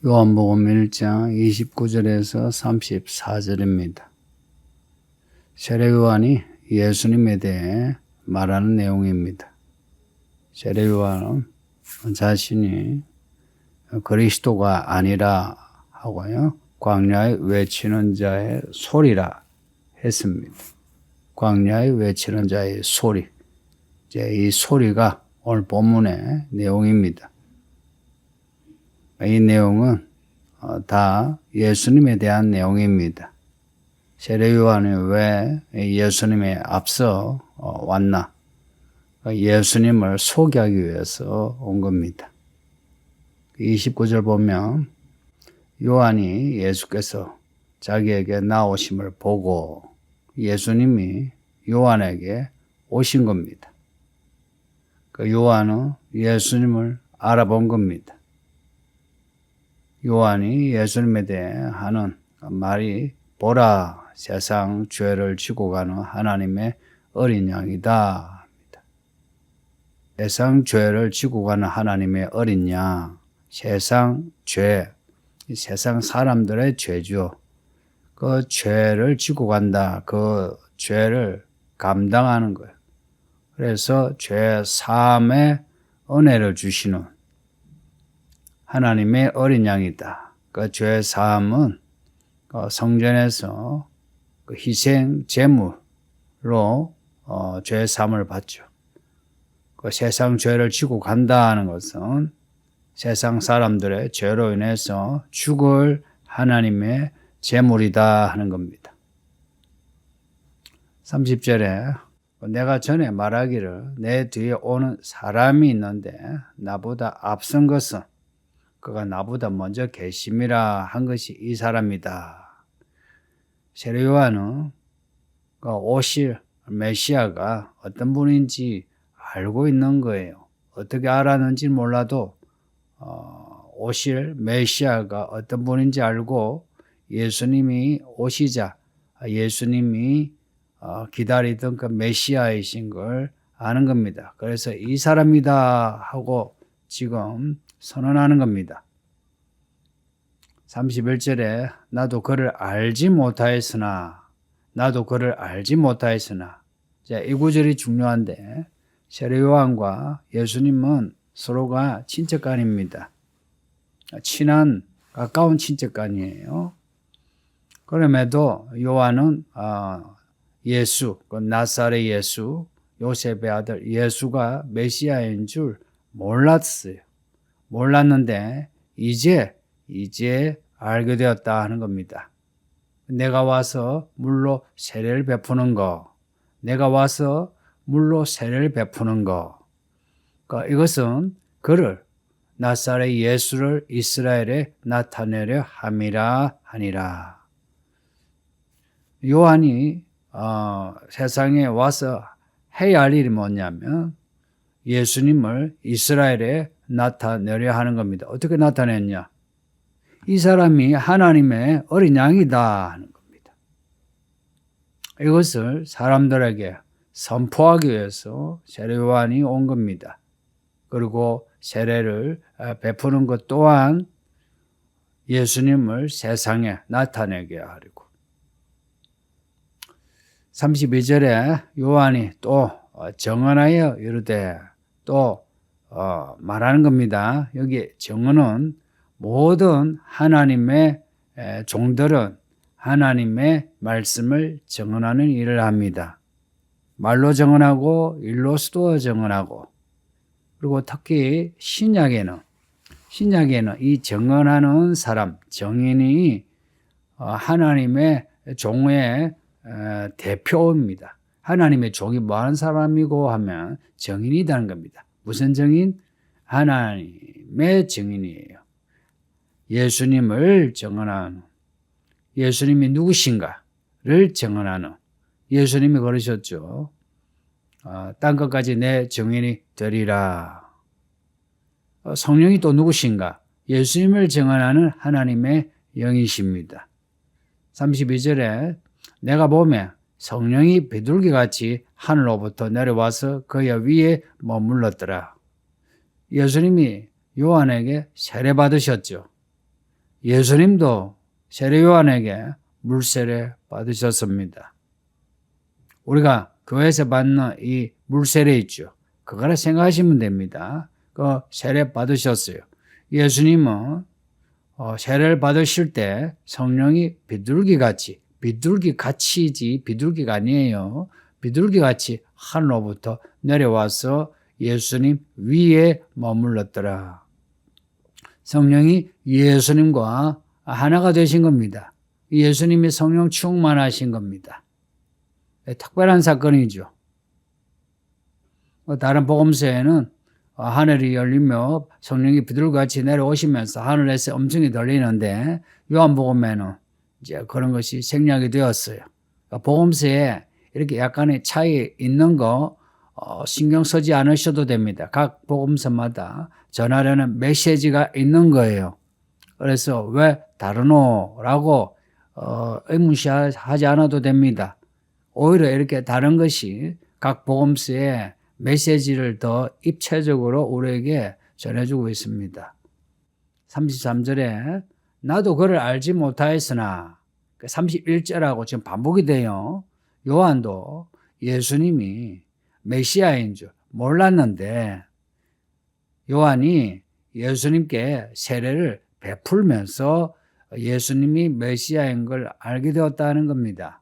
요한복음 1장 29절에서 34절입니다. 세례 요한이 예수님에 대해 말하는 내용입니다. 세례 요한은 자신이 그리스도가 아니라 하고요, 광야에 외치는 자의 소리라 했습니다. 광야에 외치는 자의 소리. 이제 이 소리가 오늘 본문의 내용입니다. 이 내용은 다 예수님에 대한 내용입니다. 세례 요한이 왜 예수님에 앞서 왔나? 예수님을 소개하기 위해서 온 겁니다. 29절 보면 요한이 예수께서 자기에게 나오심을 보고 예수님이 요한에게 오신 겁니다. 요한은 예수님을 알아본 겁니다. 요한이 예수님에 대해 하는 말이 보라, 세상 죄를 지고 가는 하나님의 어린 양이다. 세상 죄를 지고 가는 하나님의 어린 양, 세상 죄, 세상 사람들의 죄죠. 그 죄를 지고 간다. 그 죄를 감당하는 거예요. 그래서 죄 사함의 은혜를 주시는 하나님의 어린 양이다. 그 죄 사함은 성전에서 그 희생 제물로 죄 사함을 받죠. 그 세상 죄를 지고 간다는 것은 세상 사람들의 죄로 인해서 죽을 하나님의 제물이다 하는 겁니다. 30절에 내가 전에 말하기를 내 뒤에 오는 사람이 있는데 나보다 앞선 것은 그가 나보다 먼저 계심이라 한 것이 이 사람이다. 세례 요한은 오실 메시아가 어떤 분인지 알고 있는 거예요. 어떻게 알았는지 몰라도 오실 메시아가 어떤 분인지 알고 예수님이 오시자 예수님이 기다리던 그 메시아이신 걸 아는 겁니다. 그래서 이 사람이다 하고 지금 선언하는 겁니다. 31절에 나도 그를 알지 못하였으나 자, 이 구절이 중요한데 세례 요한과 예수님은 서로가 친척간입니다. 친한 가까운 친척간이에요. 그럼에도 요한은 예수, 나사렛 예수, 요셉의 아들 예수가 메시아인 줄 몰랐어요. 몰랐는데 이제 알게 되었다 하는 겁니다. 내가 와서 물로 세례를 베푸는 거, 이것은 그를 나사렛 예수를 이스라엘에 나타내려 함이라 하니라. 요한이 세상에 와서 해야 할 일이 뭐냐면 예수님을 이스라엘에 나타내려 하는 겁니다. 어떻게 나타냈냐? 이 사람이 하나님의 어린 양이다 하는 겁니다. 이것을 사람들에게 선포하기 위해서 세례 요한이 온 겁니다. 그리고 세례를 베푸는 것 또한 예수님을 세상에 나타내게 하려고. 32절에 요한이 또 정언하여 이르되 또 말하는 겁니다. 여기 정언은 모든 하나님의 종들은 하나님의 말씀을 정언하는 일을 합니다. 말로 정언하고 일로서도 정언하고, 그리고 특히 신약에는 이 정언하는 사람, 정인이 하나님의 종의 대표입니다. 하나님의 종이 뭐 하는 사람이고 하면 정인이라는 겁니다. 무슨 정인? 하나님의 정인이에요. 예수님을 정언하는, 예수님이 누구신가를 정언하는, 예수님이 그러셨죠. 땅 끝까지 내 정인이 되리라. 성령이 또 누구신가? 예수님을 정언하는 하나님의 영이십니다. 32절에 내가 보면 성령이 비둘기같이 하늘로부터 내려와서 그의 위에 머물렀더라. 예수님이 요한에게 세례받으셨죠. 예수님도 세례 요한에게 물세례 받으셨습니다. 우리가 교회에서 받는 이 물세례 있죠. 그거라 생각하시면 됩니다. 그 세례 받으셨어요. 예수님은 세례를 받으실 때 성령이 비둘기같이지 비둘기가 아니에요. 비둘기같이 하늘로부터 내려와서 예수님 위에 머물렀더라. 성령이 예수님과 하나가 되신 겁니다. 예수님이 성령 충만하신 겁니다. 특별한 사건이죠. 다른 복음서에는 하늘이 열리며 성령이 비둘기같이 내려오시면서 하늘에서 음성이 들리는데 요한복음에는 이제 그런 것이 생략이 되었어요. 복음서에 이렇게 약간의 차이 있는 거 신경 쓰지 않으셔도 됩니다. 각 복음서마다 전하려는 메시지가 있는 거예요. 그래서 왜 다르노라고 의문시하지 않아도 됩니다. 오히려 이렇게 다른 것이 각 복음서에 메시지를 더 입체적으로 우리에게 전해주고 있습니다. 33절에 나도 그를 알지 못하였으나 31절하고 지금 반복이 돼요. 요한도 예수님이 메시아인 줄 몰랐는데 요한이 예수님께 세례를 베풀면서 예수님이 메시아인 걸 알게 되었다는 겁니다.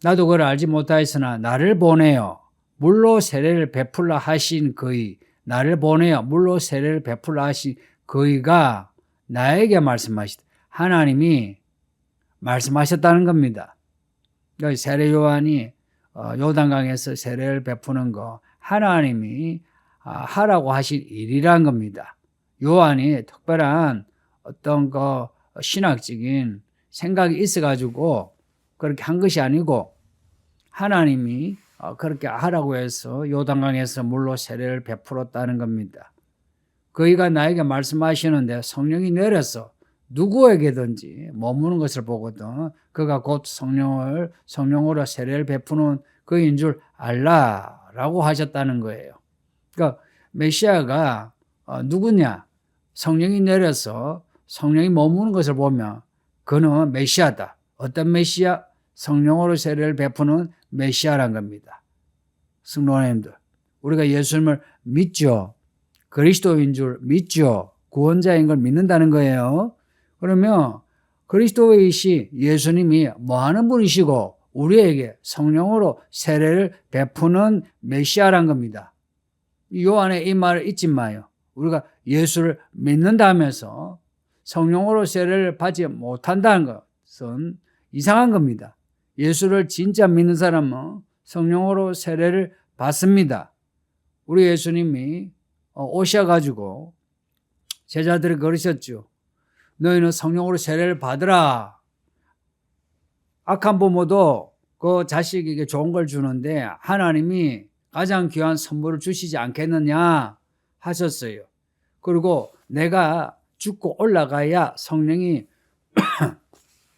나도 그를 알지 못하였으나 나를 보내어 물로 세례를 베풀라 하신 그의, 나를 보내어 물로 세례를 베풀라 하신 그의가 나에게 말씀하시다. 하나님이 말씀하셨다는 겁니다. 세례 요한이 요단강에서 세례를 베푸는 거 하나님이 하라고 하신 일이란 겁니다. 요한이 특별한 어떤 신학적인 생각이 있어가지고 그렇게 한 것이 아니고 하나님이 그렇게 하라고 해서 요단강에서 물로 세례를 베풀었다는 겁니다. 그이가 나에게 말씀하시는데 성령이 내려서 누구에게든지 머무는 것을 보거든 그가 곧 성령으로 세례를 베푸는 그인 줄 알라라고 하셨다는 거예요. 그러니까 메시아가 누구냐? 성령이 내려서 성령이 머무는 것을 보면 그는 메시아다. 어떤 메시아? 성령으로 세례를 베푸는 메시아란 겁니다. 성도님들, 우리가 예수님을 믿죠. 그리스도인 줄 믿죠. 구원자인 걸 믿는다는 거예요. 그러면 그리스도이시 예수님이 뭐 하는 분이시고 우리에게 성령으로 세례를 베푸는 메시아란 겁니다. 요한의 이 말을 잊지 마요. 우리가 예수를 믿는다면서 성령으로 세례를 받지 못한다는 것은 이상한 겁니다. 예수를 진짜 믿는 사람은 성령으로 세례를 받습니다. 우리 예수님이 오셔가지고 제자들이 그러셨죠. 너희는 성령으로 세례를 받으라. 악한 부모도 그 자식에게 좋은 걸 주는데 하나님이 가장 귀한 선물을 주시지 않겠느냐 하셨어요. 그리고 내가 죽고 올라가야 성령이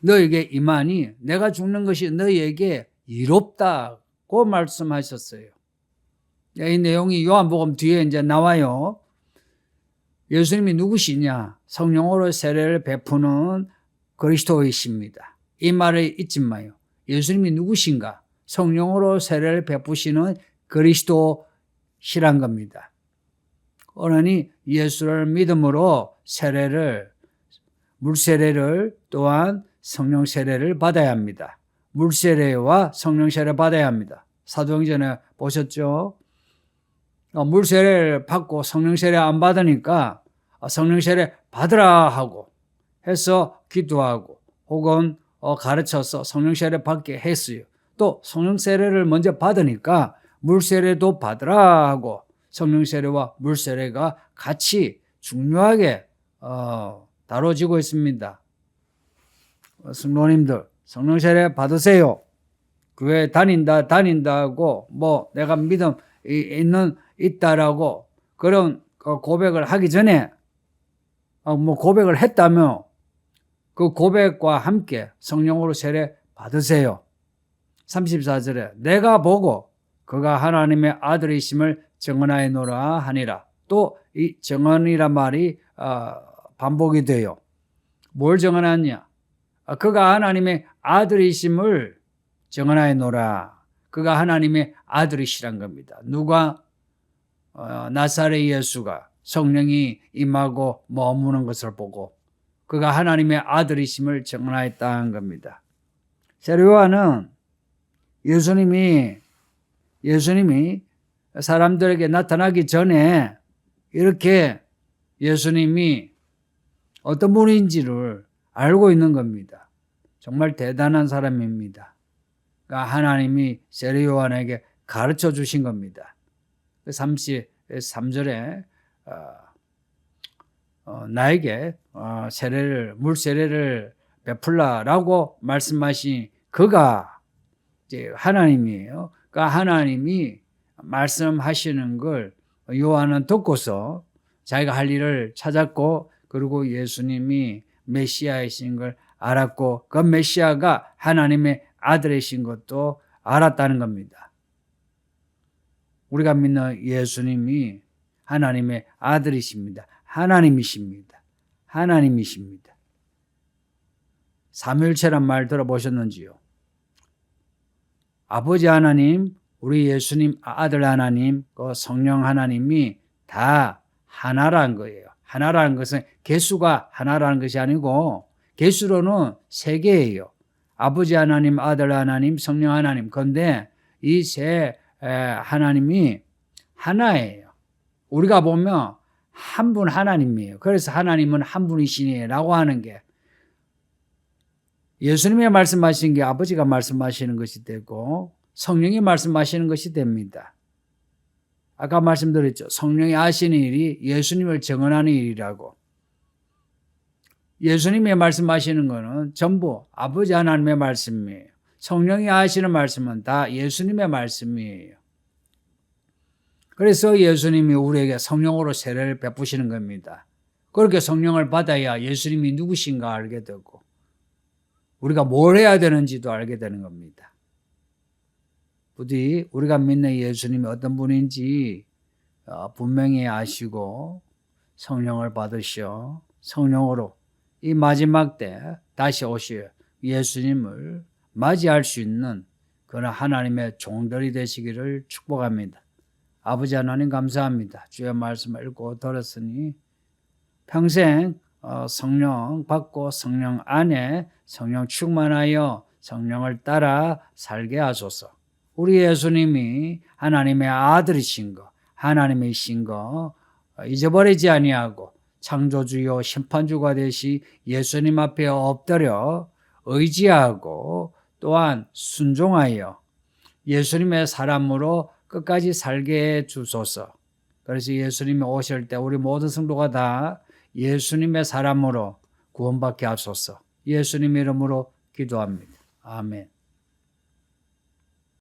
너에게 임하니 내가 죽는 것이 너희에게 이롭다고 말씀하셨어요. 이 내용이 요한복음 뒤에 이제 나와요. 예수님이 누구시냐? 성령으로 세례를 베푸는 그리스도이십니다. 이 말을 잊지 마요. 예수님이 누구신가? 성령으로 세례를 베푸시는 그리스도시란 겁니다. 그러니 예수를 믿음으로 물세례를 또한 성령 세례를 받아야 합니다. 물세례와 성령 세례 받아야 합니다. 사도행전에 보셨죠? 물세례를 받고 성령 세례 안 받으니까 성령 세례 받으라 하고 해서 기도하고 혹은 가르쳐서 성령 세례 받게 했어요. 또 성령 세례를 먼저 받으니까 물세례도 받으라 하고 성령 세례와 물세례가 같이 중요하게 다뤄지고 있습니다. 성도님들 성령 세례 받으세요. 교회 다닌다고 뭐 내가 믿음 있다라고 그런 고백을 하기 전에 뭐 고백을 했다며 그 고백과 함께 성령으로 세례 받으세요. 34절에 내가 보고 그가 하나님의 아들이심을 증언하였노라 하니라. 또 이 증언이란 말이 반복이 돼요. 뭘 정언하냐? 그가 하나님의 아들이심을 정언하였노라. 그가 하나님의 아들이시란 겁니다. 누가? 나사렛 예수가 성령이 임하고 머무는 것을 보고 그가 하나님의 아들이심을 정언하였다는 겁니다. 세례요한은 예수님이 사람들에게 나타나기 전에 이렇게 예수님이 어떤 분인지를 알고 있는 겁니다. 정말 대단한 사람입니다. 그러니까 하나님이 세례요한에게 가르쳐 주신 겁니다. 33절에 나에게 물 세례를 베풀라라고 말씀하신 그가 이제 하나님이에요. 그러니까 하나님이 말씀하시는 걸 요한은 듣고서 자기가 할 일을 찾았고 그리고 예수님이 메시아이신 걸 알았고 그 메시아가 하나님의 아들이신 것도 알았다는 겁니다. 우리가 믿는 예수님이 하나님의 아들이십니다. 하나님이십니다. 삼위일체란 말 들어보셨는지요? 아버지 하나님, 우리 예수님 아들 하나님, 그 성령 하나님이 다 하나라는 거예요. 하나라는 것은 개수가 하나라는 것이 아니고 개수로는 세 개예요. 아버지 하나님, 아들 하나님, 성령 하나님. 그런데 이 세 하나님이 하나예요. 우리가 보면 한 분 하나님이에요. 그래서 하나님은 한 분이시니라고 하는 게 예수님이 말씀하신 게 아버지가 말씀하시는 것이 되고 성령이 말씀하시는 것이 됩니다. 아까 말씀드렸죠. 성령이 하시는 일이 예수님을 증언하는 일이라고. 예수님이 말씀하시는 것은 전부 아버지 하나님의 말씀이에요. 성령이 하시는 말씀은 다 예수님의 말씀이에요. 그래서 예수님이 우리에게 성령으로 세례를 베푸시는 겁니다. 그렇게 성령을 받아야 예수님이 누구신가 알게 되고 우리가 뭘 해야 되는지도 알게 되는 겁니다. 부디 우리가 믿는 예수님이 어떤 분인지 분명히 아시고 성령을 받으시어 성령으로 이 마지막 때 다시 오실 예수님을 맞이할 수 있는 그런 하나님의 종들이 되시기를 축복합니다. 아버지 하나님 감사합니다. 주의 말씀을 읽고 들었으니 평생 성령 받고 성령 안에 성령 충만하여 성령을 따라 살게 하소서. 우리 예수님이 하나님의 아들이신 거, 하나님이신 거 잊어버리지 아니하고 창조주요 심판주가 되시 예수님 앞에 엎드려 의지하고 또한 순종하여 예수님의 사람으로 끝까지 살게 해 주소서. 그래서 예수님이 오실 때 우리 모든 성도가 다 예수님의 사람으로 구원받게 하소서. 예수님 이름으로 기도합니다. 아멘.